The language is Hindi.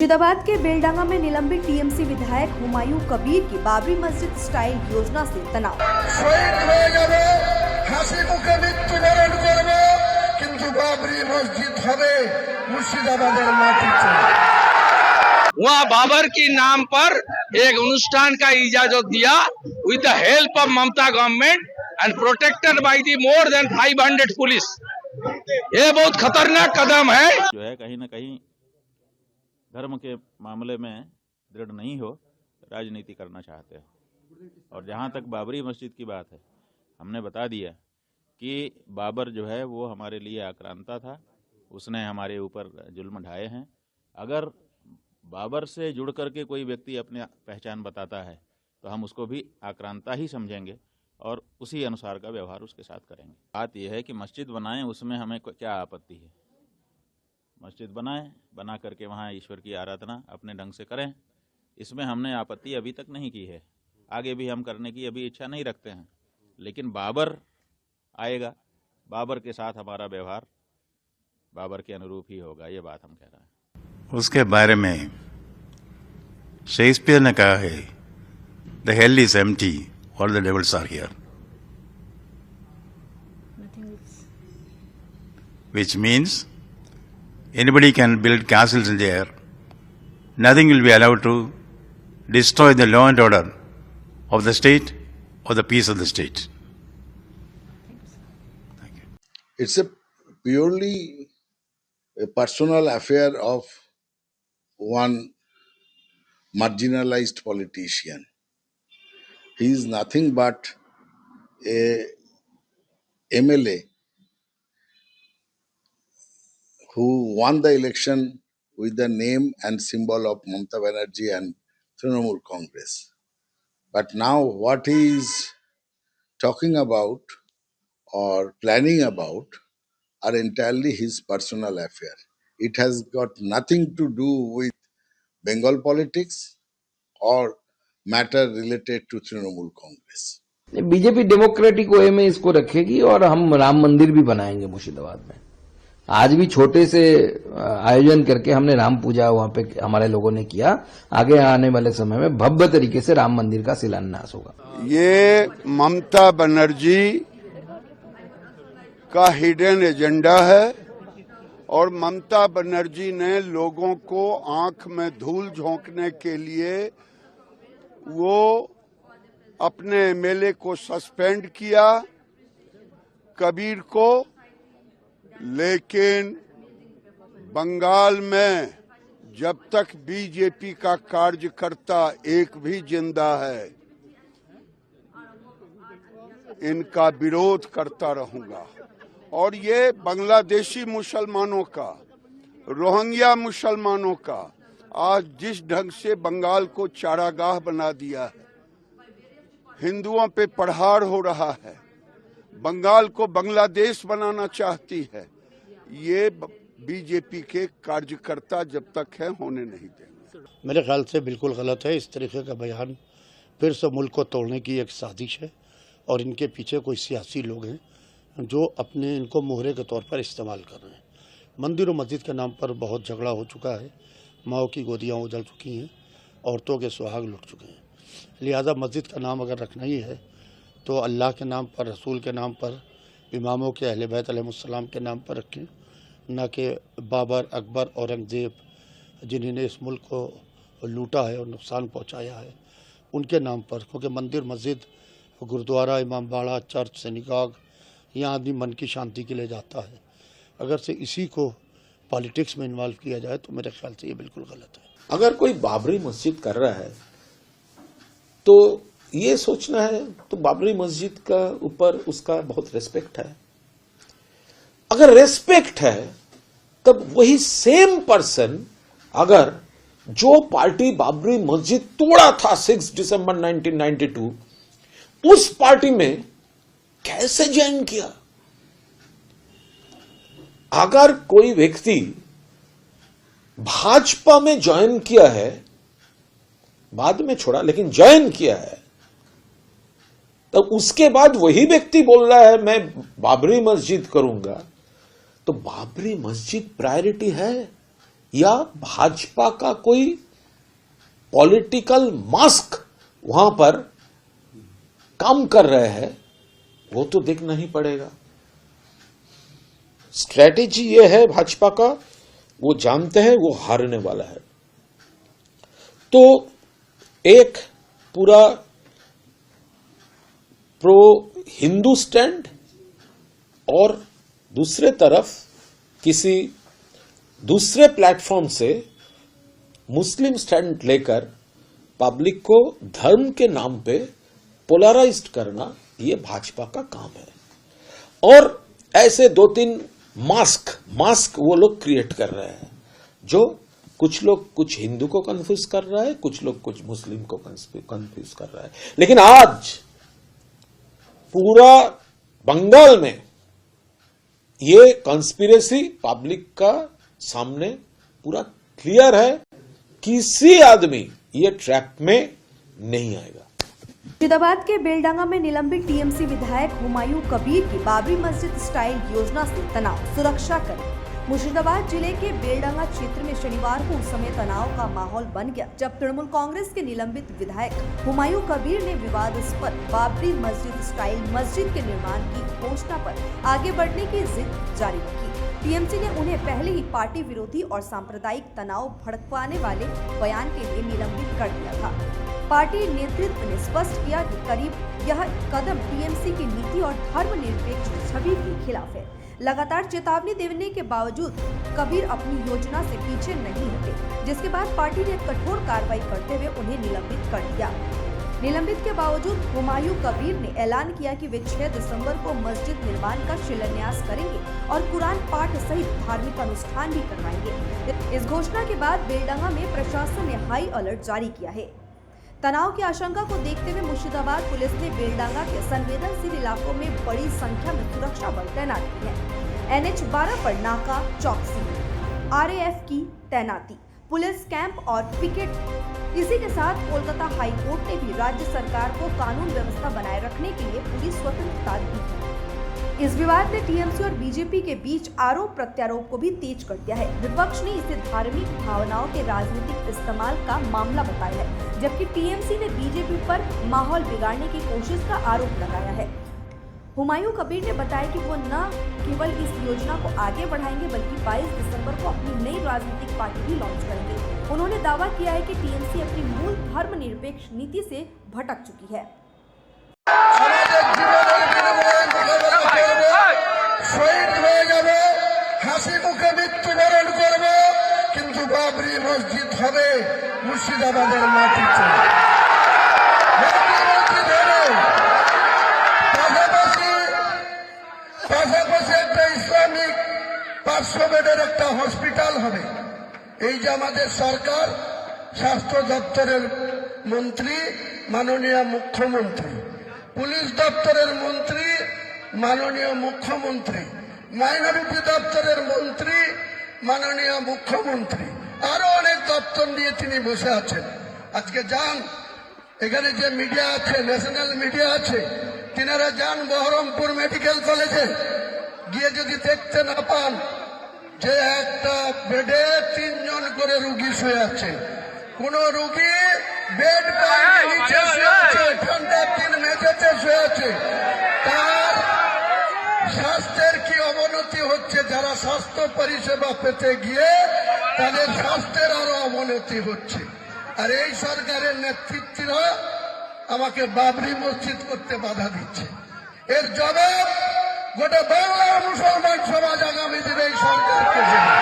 मुर्शिदाबाद के बेलडांगा में निलंबित टीएमसी विधायक हुमायूं कबीर की बाबरी मस्जिद स्टाइल योजना से तनाव। वहाँ बाबर की नाम पर एक अनुष्ठान का इजाजत दिया with the help of Mamata government and protected by the more than 500 police. ये बहुत खतरनाक कदम है। जो है कहीं न कहीं धर्म के मामले में दृढ़ नहीं हो, राजनीति करना चाहते हैं। और जहाँ तक बाबरी मस्जिद की बात है, हमने बता दिया कि बाबर जो है वो हमारे लिए आक्रांता था, उसने हमारे ऊपर जुल्म ढाए हैं। अगर बाबर से जुड़ करके कोई व्यक्ति अपनी पहचान बताता है तो हम उसको भी आक्रांता ही समझेंगे और उसी अनुसार का व्यवहार उसके साथ करेंगे। बात यह है कि मस्जिद बनाएं, उसमें हमें क्या आपत्ति है। मस्जिद बनाएं, बना करके वहाँ ईश्वर की आराधना अपने ढंग से करें, इसमें हमने आपत्ति अभी तक नहीं की है। आगे भी हम करने की अभी इच्छा नहीं रखते हैं, लेकिन बाबर आएगा, बाबर के साथ हमारा व्यवहार बाबर के अनुरूप ही होगा, ये बात हम कह रहे हैं। उसके बारे में शेक्सपियर ने कहा है, द हेल इज एम्प्टी और the devils are here, which means anybody can build castles in the air. Nothing will be allowed to destroy the law and order of the state or the peace of the state. Thank you. It's a purely a personal affair of one marginalized politician. He is nothing but a MLA who won the election with the name and symbol of Mamata Banerjee and Trinamool Congress. But now what he is talking about or planning about are entirely his personal affair. It has got nothing to do with Bengal politics or matter related to Trinamool Congress. BJP democratic वे में इसको रखेगी और हम राम मंदिर भी बनाएंगे मुर्शिदाबाद में। आज भी छोटे से आयोजन करके हमने राम पूजा वहां पे हमारे लोगों ने किया। आगे आने वाले समय में भव्य तरीके से राम मंदिर का शिलान्यास होगा। ये ममता बनर्जी का हिडन एजेंडा है और ममता बनर्जी ने लोगों को आंख में धूल झोंकने के लिए वो अपने एमएलए को सस्पेंड किया, कबीर को, लेकिन बंगाल में जब तक बीजेपी का कार्यकर्ता एक भी जिंदा है, इनका विरोध करता रहूंगा। और ये बांग्लादेशी मुसलमानों का, रोहिंग्या मुसलमानों का आज जिस ढंग से बंगाल को चारागाह बना दिया है, हिंदुओं पे प्रहार हो रहा है, बंगाल को बांग्लादेश बनाना चाहती है, ये बीजेपी के कार्यकर्ता जब तक है होने नहीं देंगे। मेरे ख्याल से बिल्कुल गलत है। इस तरीके का बयान फिर से मुल्क को तोड़ने की एक साजिश है और इनके पीछे कोई सियासी लोग हैं जो अपने इनको मोहरे के तौर पर इस्तेमाल कर रहे हैं। मंदिर और मस्जिद के नाम पर बहुत झगड़ा हो चुका है, माओ की गोदियाँ उजल चुकी हैं, औरतों के सुहाग लुट चुके हैं। लिहाजा मस्जिद का नाम अगर रखना ही है तो अल्लाह के नाम पर, रसूल के नाम पर, इमामों के अहले बैत अलैहिस्सलाम के नाम पर रखें, न कि बाबर, अकबर, औरंगजेब जिन्होंने इस मुल्क को लूटा है और नुकसान पहुंचाया है उनके नाम पर। क्योंकि मंदिर, मस्जिद, गुरुद्वारा, इमाम बाड़ा, चर्च, सिनेगॉग, यहाँ आदमी मन की शांति के लिए जाता है। अगर से इसी को पॉलिटिक्स में इन्वॉल्व किया जाए तो मेरे ख्याल से ये बिल्कुल गलत है। अगर कोई बाबरी मस्जिद कर रहा है तो ये सोचना है तो बाबरी मस्जिद का ऊपर उसका बहुत रेस्पेक्ट है। अगर रेस्पेक्ट है तब वही सेम पर्सन अगर जो पार्टी बाबरी मस्जिद तोड़ा था 6 दिसंबर 1992 उस पार्टी में कैसे ज्वाइन किया। अगर कोई व्यक्ति भाजपा में ज्वाइन किया है, बाद में छोड़ा लेकिन ज्वाइन किया है, तो उसके बाद वही व्यक्ति बोल रहा है मैं बाबरी मस्जिद करूंगा, तो बाबरी मस्जिद प्रायोरिटी है या भाजपा का कोई पॉलिटिकल मास्क वहां पर काम कर रहे हैं, वो तो देखना ही पड़ेगा। स्ट्रैटेजी ये है भाजपा का, वो जानते हैं वो हारने वाला है। तो एक पूरा प्रो हिंदू स्टैंड और दूसरे तरफ किसी दूसरे प्लेटफॉर्म से मुस्लिम स्टैंड लेकर पब्लिक को धर्म के नाम पे पोलराइज्ड करना, ये भाजपा का काम है। और ऐसे 2-3 मास्क वो लोग क्रिएट कर रहे हैं, जो कुछ लोग कुछ हिंदू को कंफ्यूज कर रहा है, कुछ लोग कुछ मुस्लिम को कंफ्यूज कर रहा है। लेकिन आज पूरा बंगाल में ये कॉन्स्पिरेसी पब्लिक का सामने पूरा क्लियर है, किसी आदमी ये ट्रैप में नहीं आएगा। मुर्शिदाबाद के बेलडांगा में निलंबित टीएमसी विधायक हुमायूं कबीर की बाबरी मस्जिद स्टाइल योजना से तनाव, सुरक्षा करें। मुर्शिदाबाद जिले के बेलडांगा क्षेत्र में शनिवार को उस समय तनाव का माहौल बन गया जब तृणमूल कांग्रेस के निलंबित विधायक हुमायूं कबीर ने विवादास्पद बाबरी मस्जिद स्टाइल मस्जिद के निर्माण की घोषणा पर आगे बढ़ने की जिद जारी रखी। टीएमसी ने उन्हें पहले ही पार्टी विरोधी और सांप्रदायिक तनाव भड़कवाने वाले बयान के लिए निलंबित कर दिया था। पार्टी नेतृत्व ने स्पष्ट किया कि करीब यह कदम टीएमसी की नीति और धर्मनिरपेक्ष छवि के खिलाफ है। लगातार चेतावनी देने के बावजूद कबीर अपनी योजना से पीछे नहीं हटे, जिसके बाद पार्टी ने कठोर कार्रवाई करते हुए उन्हें निलंबित कर दिया। निलंबित के बावजूद हुमायूं कबीर ने ऐलान किया कि वे 6 दिसंबर को मस्जिद निर्माण का शिलान्यास करेंगे और कुरान पाठ सहित धार्मिक अनुष्ठान भी करवाएंगे। इस घोषणा के बाद बेलडांगा में प्रशासन ने हाई अलर्ट जारी किया है। तनाव की आशंका को देखते हुए मुर्शिदाबाद पुलिस ने बेलडांगा के संवेदनशील इलाकों में बड़ी संख्या में सुरक्षा बल तैनात किए हैं। NH 12 पर नाका चौकसी, RAF की तैनाती, पुलिस कैंप और पिकेट। इसी के साथ कोलकाता हाई कोर्ट ने भी राज्य सरकार को कानून व्यवस्था बनाए रखने के लिए पूरी स्वतंत्रता दी है। इस विवाद ने टीएमसी और बीजेपी के बीच आरोप प्रत्यारोप को भी तेज कर दिया है। विपक्ष ने इसे धार्मिक भावनाओं के राजनीतिक इस्तेमाल का मामला बताया है, जबकि टीएमसी ने बीजेपी पर माहौल बिगाड़ने की कोशिश का आरोप लगाया है। हुमायूं कबीर ने बताया कि वो न केवल इस योजना को आगे बढ़ाएंगे बल्कि 22 दिसंबर को अपनी नई राजनीतिक पार्टी भी लॉन्च करेंगे। उन्होंने दावा किया है कि टीएमसी अपनी मूल धर्मनिरपेक्ष नीति से भटक चुकी है। শহীদ হয়ে যাবে, হাসি মুখে মৃত্যুবরণ করবে, কিন্তু বাবরি মসজিদ হবে মুর্শিদাবাদের মাটিতে। পাশাপাশি একটা ইসলামিক 500 বেডের একটা হসপিটাল হবে। এই যে আমাদের সরকার, স্বাস্থ্য দপ্তরের মন্ত্রী মাননীয় মুখ্যমন্ত্রী, পুলিশ দপ্তরের মন্ত্রী মাননীয় মুখ্যমন্ত্রী, মাইনরিটি দপ্তরের মন্ত্রী মাননীয় মুখ্যমন্ত্রী, আরো অনেক দপ্তর নিয়ে তিনি বসে আছেন। আজকে যান, এখানে যে মিডিয়া আছে, ন্যাশনাল মিডিয়া আছে, তিনারা যান বহরমপুর মেডিকেল কলেজে গিয়ে যদি দেখতে না পান যে একটা বেডে 3 জন করে রুগী শুয়ে আছে, কোন রুগী বেড পায়নি, নিচে শুয়ে আছে, ঠান্ডা দিন মেঝেতে শুয়ে আছে, তার স্বাস্থ্যের কি অবনতি হচ্ছে। যারা স্বাস্থ্য পরিষেবা পেতে গিয়ে তাদের স্বাস্থ্যের আরো অবনতি হচ্ছে। আর এই সরকারের নেতৃত্বরা আমাকে বাবরি মসজিদ করতে বাধা দিচ্ছে। এর জবাব গোটা বাংলার মুসলমান সমাজ আগামী দিনে এই সরকারকে দেবে।